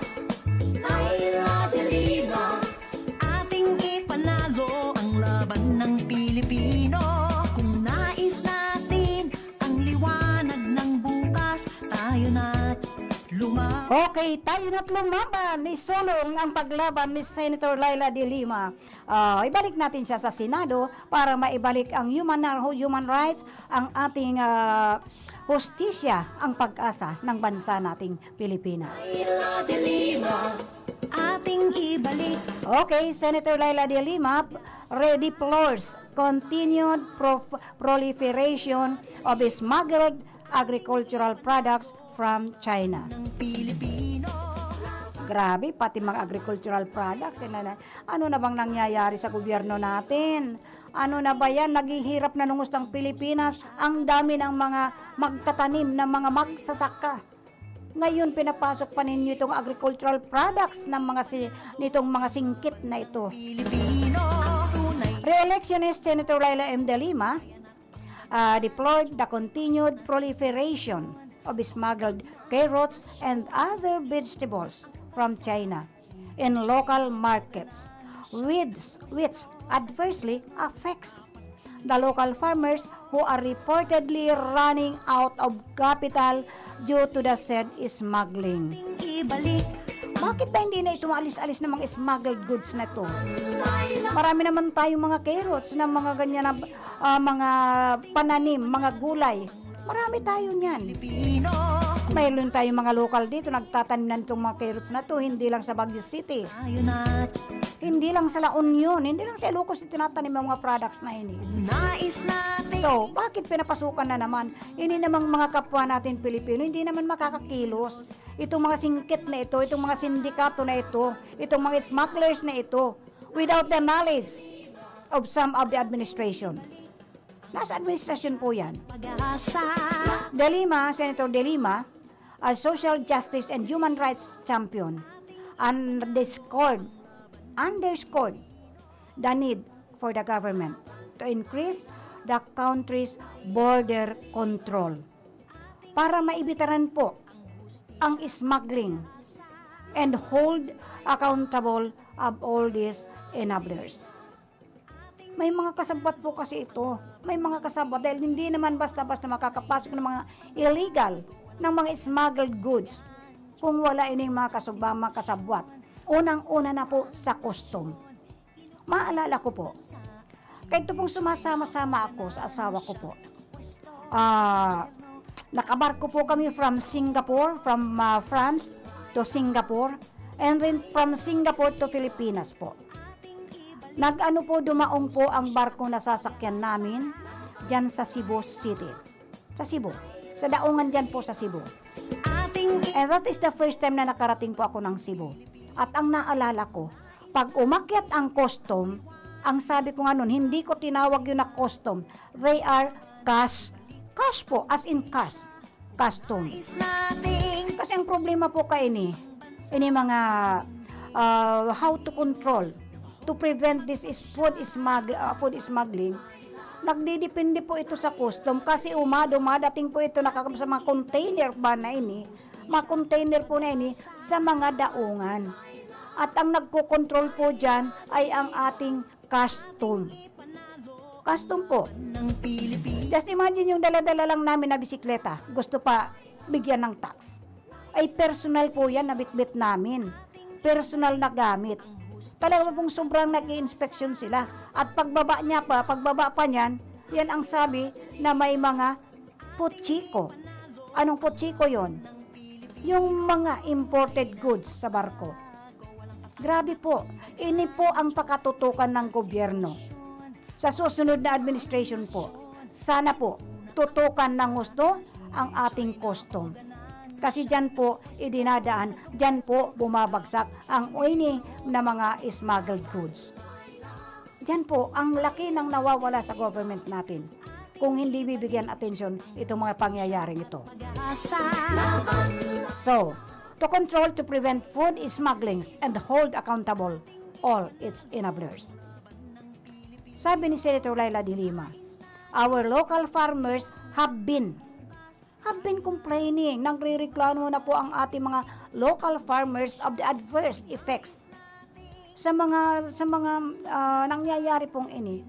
Laila de Lima, ating ipanalo ang laban ng Pilipino. Kung nais natin ang liwanag ng bukas, tayo na't lumaban. Okay, tayo na't lumaban. Isulong ang paglaban ni Senator Laila de Lima. Ibalik natin siya sa Senado para maibalik ang human rights, ang ating hustisya, ang pag-asa ng bansa nating Pilipinas. Laila de Lima, ating ibalik. Okay, Senator Laila de Lima deplores continued proliferation of smuggled agricultural products from China. Grabe, pati mga agricultural products. Ano na bang nangyayari sa gobyerno natin? Ano na ba yan? Naghihirap na nungustang Pilipinas. Ang dami ng mga magtatanim, ng mga magsasaka. Ngayon, pinapasok pa ninyo itong agricultural products ng nitong mga singkit na ito. Re-electionist Senator Laila M. de Lima deplored the continued proliferation of smuggled carrots and other vegetables from China in local markets, which adversely affects the local farmers who are reportedly running out of capital due to the said smuggling. Ibalik Bakit ba hindi na ito alis-alis ng mga smuggled goods na ito? Marami naman tayong mga carrots na mga ganyan na mga pananim, mga gulay. Marami tayo niyan. Mayroon tayong mga local dito, nagtatanim na itong mga carrots na to, hindi lang sa Baguio City. Hindi lang sa La Union, hindi lang sa Ilocos tinatanim ang mga products na ini. So, bakit pinapasukan na naman? Hindi namang mga kapwa natin Pilipino, hindi naman makakakilos. Itong mga singkit na ito, itong mga sindikato na ito, itong mga smugglers na ito, without the knowledge of some of the administration. Nasa administration po yan. De Lima, Senator De Lima, a social justice and human rights champion, underscored the need for the government to increase the country's border control para maibitaran po ang smuggling and hold accountable of all these enablers. May mga kasabwat po kasi ito. May mga kasabwat dahil hindi naman basta-basta makakapasok ng mga illegal, ng mga smuggled goods kung wala ining mga kasabwat. Unang-una na po sa custom. Maalala ko po, kahit pong sumasama-sama ako sa asawa ko po, nakabarko po kami from Singapore, from France to Singapore, and then from Singapore to Pilipinas po. Dumaong po ang barko na sasakyan namin dyan sa Cebu City. Sa Cebu. Sa daungan dyan po sa Cebu. And that is the first time na nakarating po ako ng Cebu. At ang naalala ko, pag umakyat ang custom, ang sabi ko nga nun, hindi ko tinawag yun na custom. They are cash. Cash po, as in cash. Custom. Kasi ang problema po ini mga how to control, to prevent this is food smuggling, nagdidepende po ito sa custom kasi dumadating po ito sa mga container ba na ini, mga container po na ini sa mga daungan. At ang nagko-control po dyan ay ang ating custom. Custom po. Just imagine yung dala-dala lang namin na bisikleta, gusto pa bigyan ng tax. Ay personal po yan na bitbit namin. Personal na gamit. Talaga pong sobrang nag-i-inspection sila. At pagbaba pa niyan, yan ang sabi na may mga puchiko. Anong puchiko yon? Yung mga imported goods sa barko. Grabe po. Ini po ang pakatutukan ng gobyerno. Sa susunod na administration po, sana po tutukan ng gusto ang ating custom. Kasi dyan po idinadaan, dyan po bumabagsak ang ini na mga smuggled goods. Dyan po ang laki ng nawawala sa government natin kung hindi bibigyan atensyon itong mga pangyayaring ito. So, to control, to prevent food smugglings and hold accountable all its enablers. Sabi ni Senator Laila de Lima, our local farmers have been complaining, nagrereklamo na po ang ating mga local farmers of the adverse effects sa mga nangyayari pong ini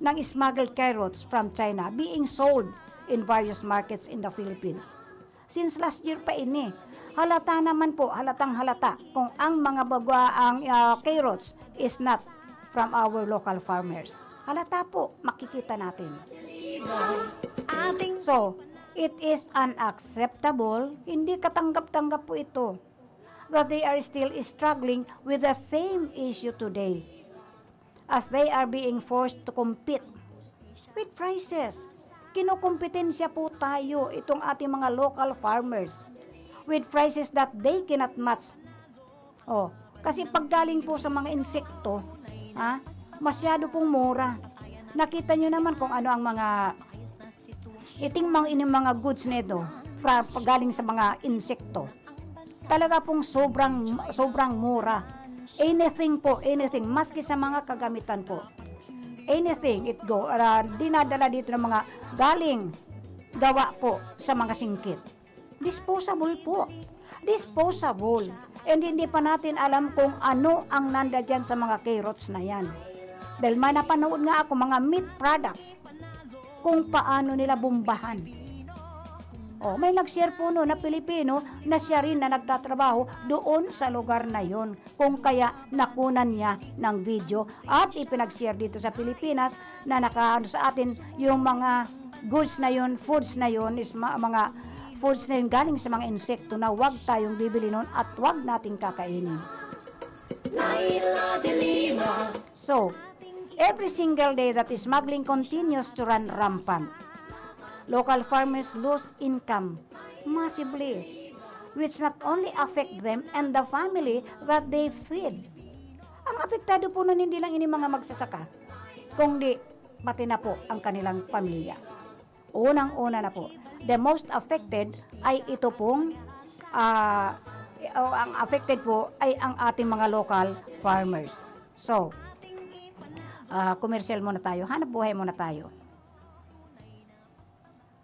ng smuggled carrots from China being sold in various markets in the Philippines. Since last year pa ini, halatang halata kung ang mga bagwaang carrots is not from our local farmers. Halata po, makikita natin. So, it is unacceptable, hindi katanggap-tanggap po ito, that they are still struggling with the same issue today as they are being forced to compete with prices. Kinukumpetensya po tayo, itong ating mga local farmers, with prices that they cannot match. Kasi paggaling po sa mga insekto, masyado pong mura. Nakita nyo naman kung ano ang mga mga goods nito galing sa mga insekto. Talaga pong sobrang mura. Anything, maski sa mga kagamitan po. Anything, dinadala dito ng mga gawa po sa mga singkit. Disposable po. Disposable. And hindi pa natin alam kung ano ang nandyan sa mga carrots na yan. Dahil may napanood nga ako mga meat products kung paano nila bumbahan. Oh, may nag-share po no na Pilipino na siya rin na nagtatrabaho doon sa lugar na yon. Kung kaya nakunan niya ng video at ipinag-share dito sa Pilipinas na nakaano sa atin yung mga goods na yon, foods na yon is mga foods na yun galing sa mga insekto na wag tayong bibili nun at wag nating kakainin. So, every single day that smuggling continues to run rampant. Local farmers lose income massively, which not only affect them and the family that they feed. Ang apektado po nun hindi lang ini mga magsasaka, kundi pati na po ang kanilang pamilya. Unang-una na po, the most affected ay ito pong ang affected po ay ang ating mga local farmers. So, commercial muna tayo, hanap buhay muna tayo.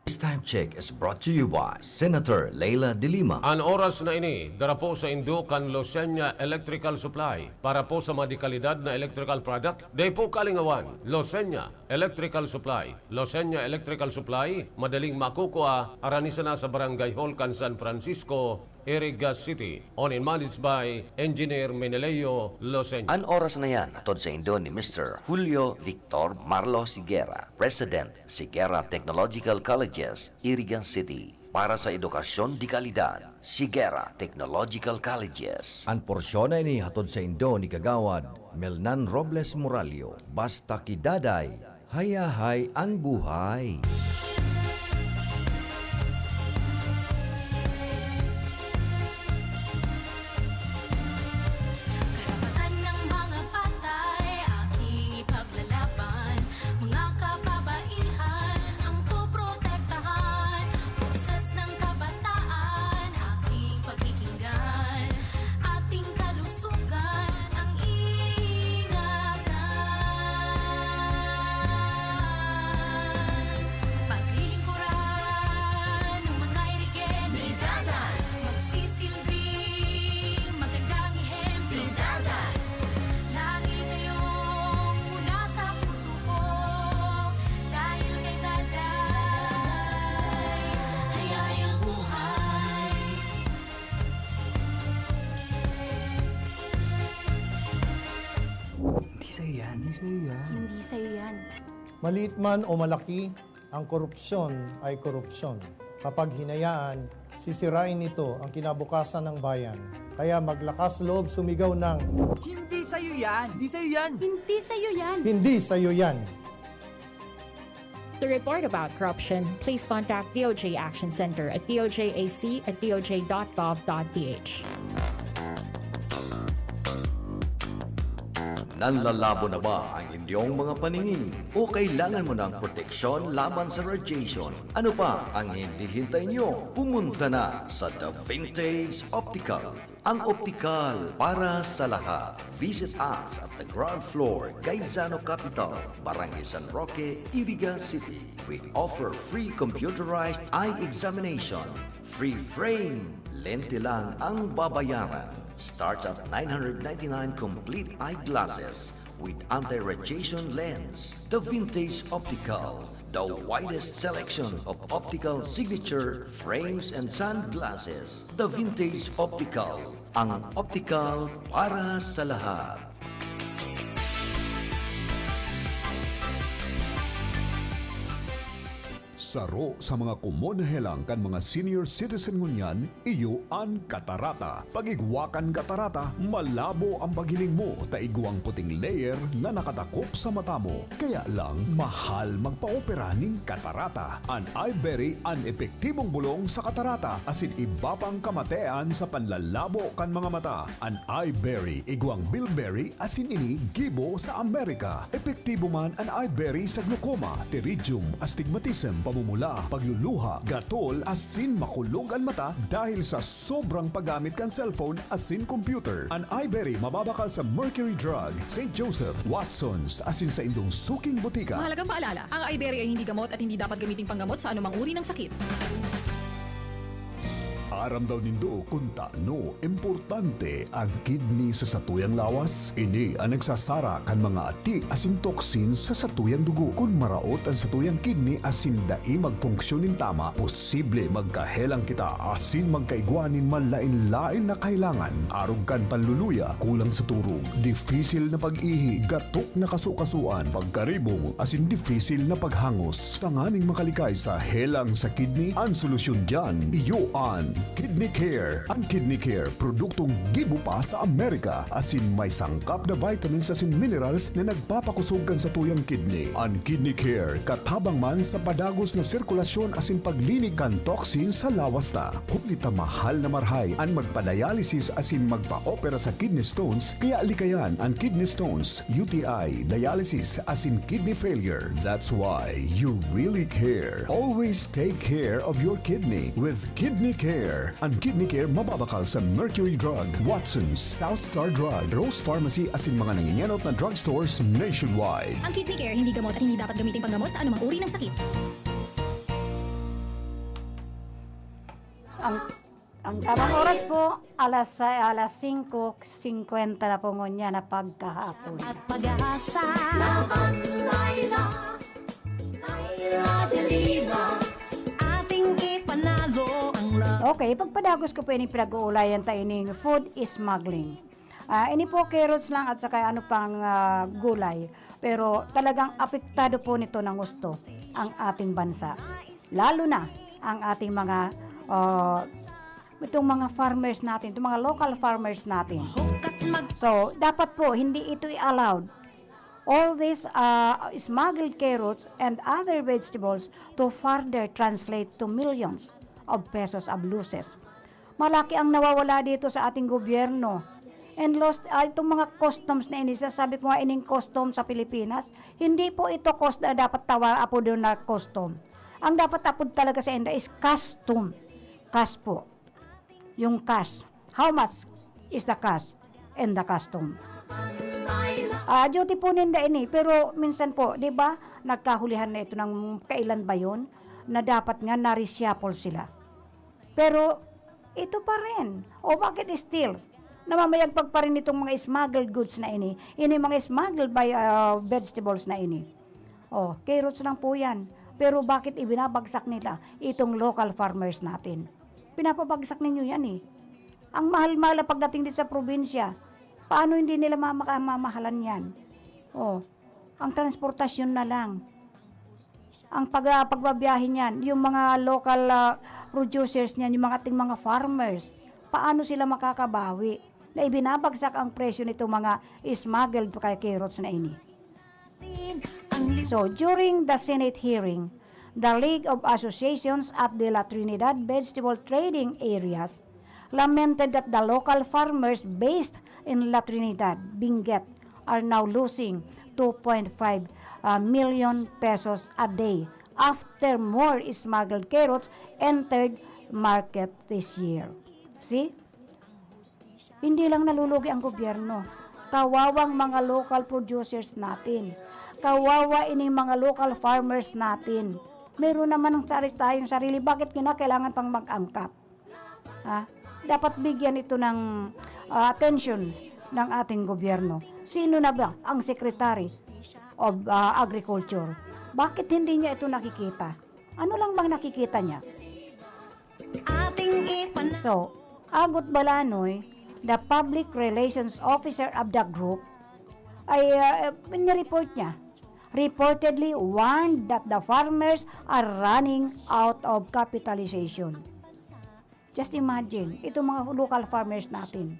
This time check is brought to you by Senator Leila de Lima. Ang oras na ini, dara po sa Indukan Losenya Electrical Supply para po sa madikalidad na electrical product. Day po kalingawan, Losenya Electrical Supply. Losenya Electrical Supply, madaling makukuha, aranisa na sa Barangay Hall, San Francisco, Iriga City. Owned and managed by Engineer Meneleo Losenya. Ang oras na yan, atod sa Indo ni Mr. Julio Victor Marlo Sigera, President, Sigera Technological Colleges, Irigan City. Para sa edukasyon di kalidad, Sigera Technological Colleges. Ang porsyon na ini hatod sa Indo ni Kagawad Melnan Robles Moralio. Basta kidaday, hayahay ang buhay. Karapatan ng mga patay, aking ipaglalaban. Mga kababaihan, ang poprotektahan. Boses ng kabataan, aking pagkikinggan. Ating kalusugan, ang ingatan. Paglilingkuran ng mga irigen, magsisilbing magandang ihempo. Lagi kayong una sa puso ko, dahil kay Daday, hayay ang buhay. Hindi sa'yo yan. Maliit man o malaki, ang korupsyon ay korupsyon. Kapag hinayaan, sisirain nito ang kinabukasan ng bayan. Kaya maglakas loob sumigaw ng, Hindi sa'yo yan. hindi sa'yo yan. To report about corruption, please contact DOJ Action Center at dojAC@doj.gov.ph. Nanlalabo na ba ang inyong mga paningin? O kailangan mo ng proteksyon laban sa radiation? Ano pa ang hindi hintay nyo? Pumunta na sa The Vintage Optical. Ang optical para sa lahat. Visit us at the ground floor, Gaisano Capital, Barangay San Roque, Iriga City. We offer free computerized eye examination. Free frame. Lente lang ang babayaran. Starts at 999 complete eyeglasses with anti-radiation lens. The Vintage Optical, the widest selection of optical signature frames and sunglasses. The Vintage Optical, ang optical para sa lahat. Saro sa mga kumonahelang kan mga senior citizen ngunyan, iyo ang katarata. Pag-igwakan katarata, malabo ang paghiling mo, taigwang puting layer na nakatakop sa mata mo. Kaya lang, mahal magpa-opera ning katarata. An iBerry ang epektibong bulong sa katarata, asin iba pang kamatean sa panlalabo kan mga mata. An iBerry, igwang bilberry, asin ini gibo sa Amerika. Epektibo man an iBerry sa glaucoma, pterygium, astigmatism, pamumula, pagluluha, gatol, asin makulog ang mata dahil sa sobrang paggamit kan cellphone asin computer. Ang iBerry mababakal sa Mercury Drug, St. Joseph, Watson's, asin sa indong suking butika. Mahalagang paalala, ang iBerry ay hindi gamot at hindi dapat gamiting panggamot sa anumang uri ng sakit. Aram daw nindo kung taano importante ang kidney sa satuyang lawas. Ini ang nagsasara kan mga ati asin toksin sa satuyang dugo. Kung maraot ang satuyang kidney asin dai magfunksyonin tama, posible magkahelang kita asin magkaigwanin manlain-lain na kailangan. Arog kan panluluya, kulang sa turog, difisil na pag-ihi, gatok na kasukasuan, pagkaribong asin difisil na paghangos. Tanganing makalikay sa helang sa kidney, ang solusyon dyan, iyo ang Kidney Care. Ang Kidney Care, produktong gibo pa sa Amerika, asin may sangkap na vitamins asin minerals na nagpapakusog kan sa tuyang kidney. Ang Kidney Care, katabang man sa padagos na sirkulasyon asin paglinig kan toxin sa lawas ta. Kuplita mahal na marhay ang magpa-dialysis asin magpa-opera sa kidney stones, kaya likayan ang kidney stones, UTI, dialysis asin kidney failure. That's why you really care. Always take care of your kidney with Kidney Care. Ang Kidney Care mababakal sa Mercury Drug, Watson's, South Star Drug, Rose Pharmacy asin mga nanginyanot na drugstores nationwide. Ang Kidney Care hindi gamot at hindi dapat gamitin panggamot sa anumang uri ng sakit. Ang tamang oras po, alas 5:50 na po ngunya na pagkahapon. At pag-asa Laban Laila de Lima, ating ipanalo ang Okay, pagpadagos ko po ini pinag-uulayan tayo ining food smuggling. Ini po carrots lang at saka ano pang gulay. Pero talagang apektado po nito ng gusto ang ating bansa. Lalo na ang ating mga itong mga farmers natin, itong mga local farmers natin. So, dapat po hindi ito i-allowed. All these smuggled carrots and other vegetables to further translate to millions of pesos of losses. Malaki ang nawawala dito sa ating gobyerno. And lost, itong mga customs na ini, sabi ko nga ining custom sa Pilipinas, hindi po ito cost na dapat tawa apo doon na custom. Ang dapat apod talaga sa India is custom. Cash po. Yung cash. How much is the cash and the custom? Duty po ninda ini, pero minsan po, di ba, nagkahulihan na ito ng kailan ba yun, na dapat nga na-reshuffle sila. Pero, ito pa rin. O bakit still? Namamayagpag pa rin itong mga smuggled goods na ini mga smuggled by vegetables na ini. O, carrots lang po yan. Pero bakit ibinabagsak nila itong local farmers natin? Pinapabagsak ninyo yan eh. Ang mahal-mahal pagdating dito sa probinsya. Paano hindi nila mamahalan yan? O, ang transportasyon na lang. Ang pagbabiyahin yan, yung mga local producers niyan, yung mga ating mga farmers, paano sila makakabawi? Na ibinabagsak ang presyo nitong mga smuggled carrots na ini. So, during the Senate hearing, the League of Associations at the La Trinidad Vegetable Trading Areas lamented that the local farmers based in La Trinidad, Benguet, are now losing 2.5 million pesos a day after more smuggled carrots entered market this year. See? Hindi lang nalulugi ang gobyerno. Kawawang mga local producers natin. Kawawa ini mga local farmers natin. Meron naman ng tayong sarili. Bakit kailangan pang mag-angkat? Dapat bigyan ito ng attention ng ating gobyerno. Sino na ba ang Secretary of Agriculture? Bakit hindi niya ito nakikita? Ano lang bang nakikita niya? So, Agot Balanoy, the Public Relations Officer of the group, ay report niya, reportedly warned that the farmers are running out of capitalization. Just imagine, itong mga local farmers natin,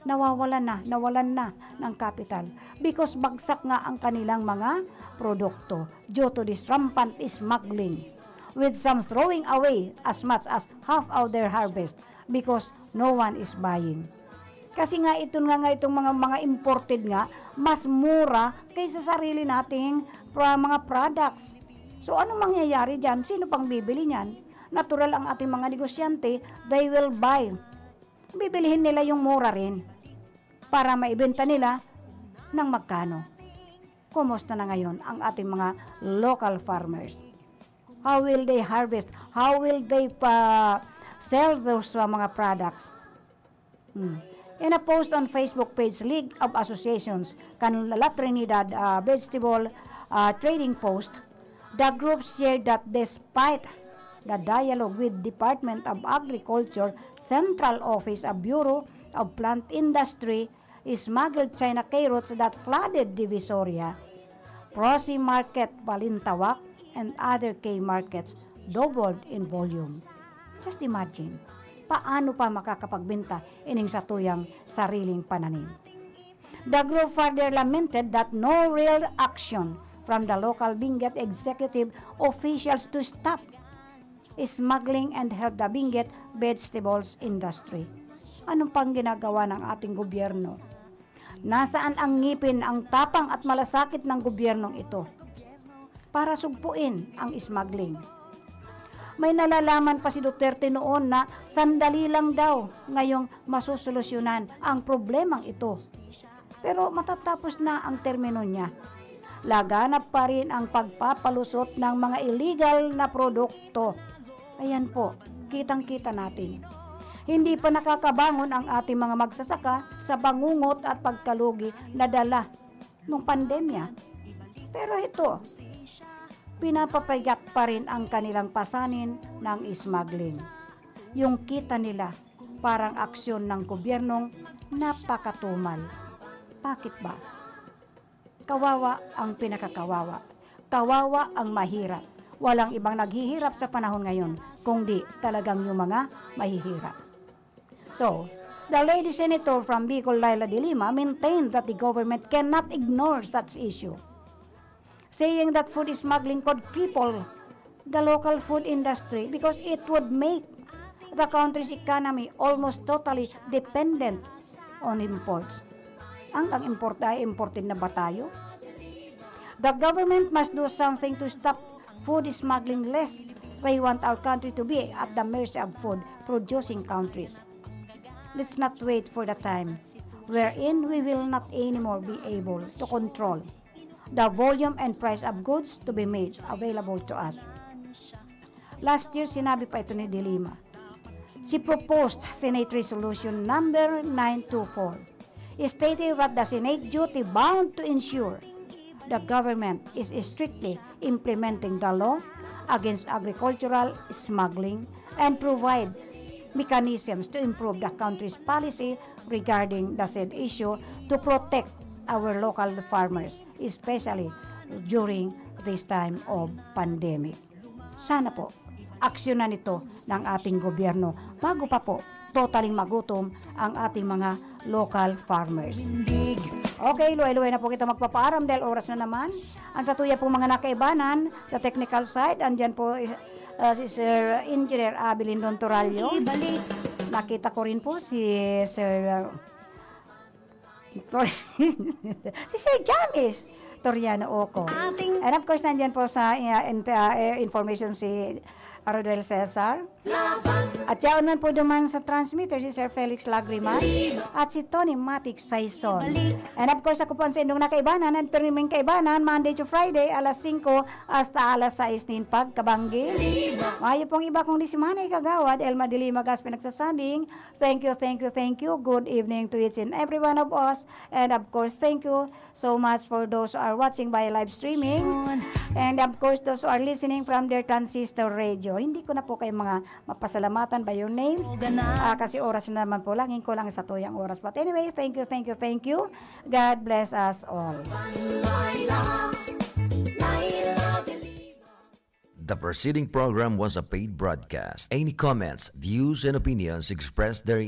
nawalan na ng capital because bagsak nga ang kanilang mga produkto due to this rampant smuggling, with some throwing away as much as half of their harvest because no one is buying. Kasi nga itong mga imported nga mas mura kaysa sarili nating mga products. So ano mangyayari diyan? Sino pang bibili niyan? Natural ang ating mga negosyante, they will buy. Bibilihin nila yung mura rin para maibenta nila ng magkano. Kumusta na ngayon ang ating mga local farmers? How will they harvest? How will they sell those mga products. In a post on Facebook page League of Associations kan La Trinidad Vegetable Trading Post, the group shared that despite the dialogue with Department of Agriculture, Central Office of Bureau of Plant Industry, smuggled China carrots that flooded Divisoria, Prosi Market, Balintawak, and other K markets doubled in volume. Just imagine, paano pa makakapagbenta ining sa tuyang sariling pananim. The group further lamented that no real action from the local Benguet executive officials to stop smuggling and help the Benguet vegetables industry. Anong pang ginagawa ng ating gobyerno? Nasaan ang ngipin, ang tapang at malasakit ng gobyernong ito para sugpuin ang smuggling? May nalalaman pa si Duterte noon na sandali lang daw ngayong masusolusyonan ang problemang ito. Pero matatapos na ang termino niya. Laganap pa rin ang pagpapalusot ng mga illegal na produkto. Ayan po, kitang-kita natin. Hindi pa nakakabangon ang ating mga magsasaka sa bangungot at pagkalugi na dala ng pandemya. Pero ito, pinapapayak pa rin ang kanilang pasanin ng smuggling. Yung kita nila parang aksyon ng gobyernong napakatumal. Bakit ba? Kawawa ang pinakakawawa. Kawawa ang mahirap. Walang ibang naghihirap sa panahon ngayon, kundi talagang yung mga mahihirap. So, the lady senator from Bicol, Laila de Lima, maintained that the government cannot ignore such issue, saying that food smuggling could cripple the local food industry because it would make the country's economy almost totally dependent on imports. Ang imported na ba tayo? The government must do something to stop food smuggling lest they want our country to be at the mercy of food producing countries. Let's not wait for the time wherein we will not anymore be able to control the volume and price of goods to be made available to us. Last year, sinabi pa ito ni De Lima. She proposed Senate Resolution number 924, stating that the Senate duty bound to ensure the government is strictly implementing the law against agricultural smuggling and provide mechanisms to improve the country's policy regarding the said issue to protect our local farmers, especially during this time of pandemic. Sana po, aksyonan ito ng ating gobyerno bago pa po totaling magutom ang ating mga local farmers. Okay, luway-luway na po kita magpapaaram dahil oras na naman. Ang sa tuya pong mga nakaibanan sa technical side, andyan po si Sir Engineer Abilindon Toralio. Nakita ko rin po si Sir si Sir Jamis Toriano Oco. And of course, nandyan po sa information si Arodel Cesar. At yaon man po duman sa transmitter si Sir Felix Lagrimas at si Tony Matic Saison. And of course, ako po sa indong nakaibanan at permiming kaibanan Monday to Friday alas 5 hasta alas 6 din pagkabanggi. Mayo pong iba kong disimanay kagawad Elma de Lima Gaspi nagsasabing thank you. Good evening to each and every one of us. And of course, thank you so much for those who are watching by live streaming. And of course, those who are listening from their transistor radio. Hindi ko na po kayo mga mapasalamatan by your names. Kasi oras na naman po lang. Hingin ko lang sa tuyang oras. But anyway, thank you. God bless us all. The preceding program was a paid broadcast. Any comments, views, and opinions expressed therein